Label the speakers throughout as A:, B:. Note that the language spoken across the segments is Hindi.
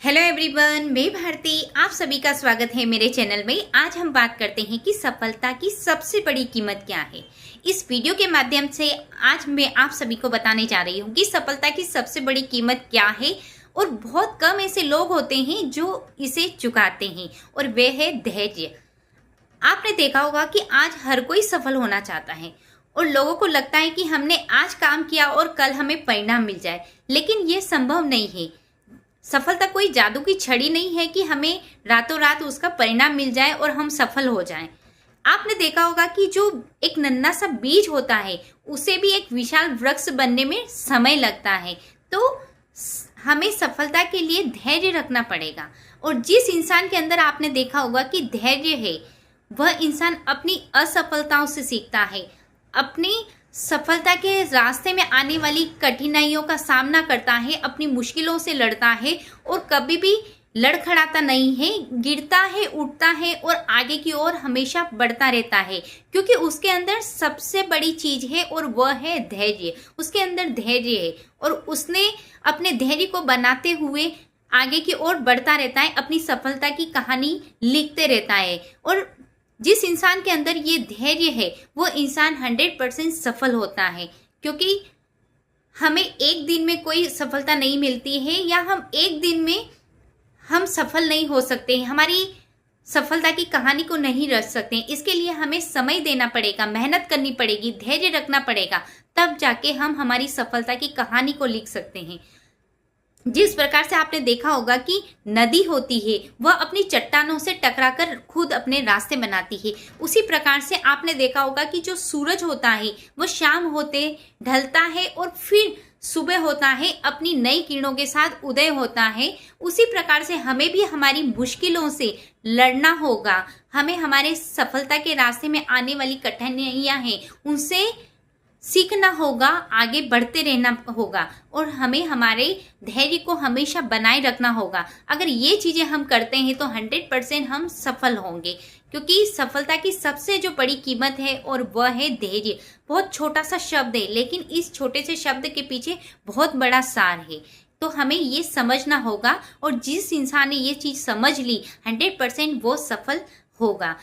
A: हेलो एवरीवन, मैं भारती। आप सभी का स्वागत है मेरे चैनल में। आज हम बात करते हैं कि सफलता की सबसे बड़ी कीमत क्या है। इस वीडियो के माध्यम से आज मैं आप सभी को बताने जा रही हूँ कि सफलता की सबसे बड़ी कीमत क्या है और बहुत कम ऐसे लोग होते हैं जो इसे चुकाते हैं, और वे है धैर्य। आपने देखा होगा कि आज हर कोई सफल होना चाहता है और लोगों को लगता है कि हमने आज काम किया और कल हमें परिणाम मिल जाए, लेकिन ये संभव नहीं है। सफलता कोई जादू की छड़ी नहीं है कि हमें रातों रात उसका परिणाम मिल जाए और हम सफल हो जाएं। आपने देखा होगा कि जो एक नन्हा सा बीज होता है उसे भी एक विशाल वृक्ष बनने में समय लगता है। तो हमें सफलता के लिए धैर्य रखना पड़ेगा, और जिस इंसान के अंदर आपने देखा होगा कि धैर्य है, वह इंसान अपनी असफलताओं से सीखता है, अपनी सफलता के रास्ते में आने वाली कठिनाइयों का सामना करता है, अपनी मुश्किलों से लड़ता है और कभी भी लड़खड़ाता नहीं है, गिरता है, उठता है और आगे की ओर हमेशा बढ़ता रहता है, क्योंकि उसके अंदर सबसे बड़ी चीज है और वह है धैर्य। उसके अंदर धैर्य है और उसने अपने धैर्य को बनाते हुए आगे की ओर बढ़ता रहता है, अपनी सफलता की कहानी लिखते रहता है। और जिस इंसान के अंदर ये धैर्य है वो इंसान 100% सफल होता है, क्योंकि हमें एक दिन में कोई सफलता नहीं मिलती है, या हम एक दिन में हम सफल नहीं हो सकते हैं, हमारी सफलता की कहानी को नहीं रच सकते। इसके लिए हमें समय देना पड़ेगा, मेहनत करनी पड़ेगी, धैर्य रखना पड़ेगा, तब जाके हम हमारी सफलता की कहानी को लिख सकते हैं। जिस प्रकार से आपने देखा होगा कि नदी होती है वह अपनी चट्टानों से टकराकर खुद अपने रास्ते बनाती है, उसी प्रकार से आपने देखा होगा कि जो सूरज होता है वह शाम होते ढलता है और फिर सुबह होता है, अपनी नई किरणों के साथ उदय होता है। उसी प्रकार से हमें भी हमारी मुश्किलों से लड़ना होगा, हमें हमारे सफलता के रास्ते में आने वाली कठिनाइयां हैं उनसे सीखना होगा, आगे बढ़ते रहना होगा, और हमें हमारे धैर्य को हमेशा बनाए रखना होगा। अगर ये चीजें हम करते हैं तो 100% हम सफल होंगे, क्योंकि सफलता की सबसे जो बड़ी कीमत है और वह है धैर्य। बहुत छोटा सा शब्द है, लेकिन इस छोटे से शब्द के पीछे बहुत बड़ा सार है। तो हमें ये समझना होगा, और जिस इंसान ने ये चीज समझ ली 100% वो सफल होगा।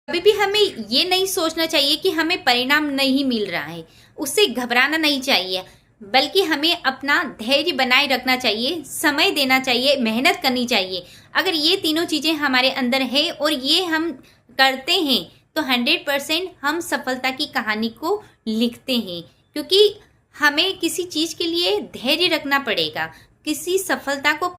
A: कभी भी हमें ये नहीं सोचना चाहिए कि हमें परिणाम नहीं मिल रहा है, उससे घबराना नहीं चाहिए, बल्कि हमें अपना धैर्य बनाए रखना चाहिए, समय देना चाहिए, मेहनत करनी चाहिए। अगर ये तीनों चीजें हमारे अंदर है और ये हम करते हैं तो 100% हम सफलता की कहानी को लिखते हैं, क्योंकि हमें किसी चीज के लिए धैर्य रखना पड़ेगा। किसी सफलता को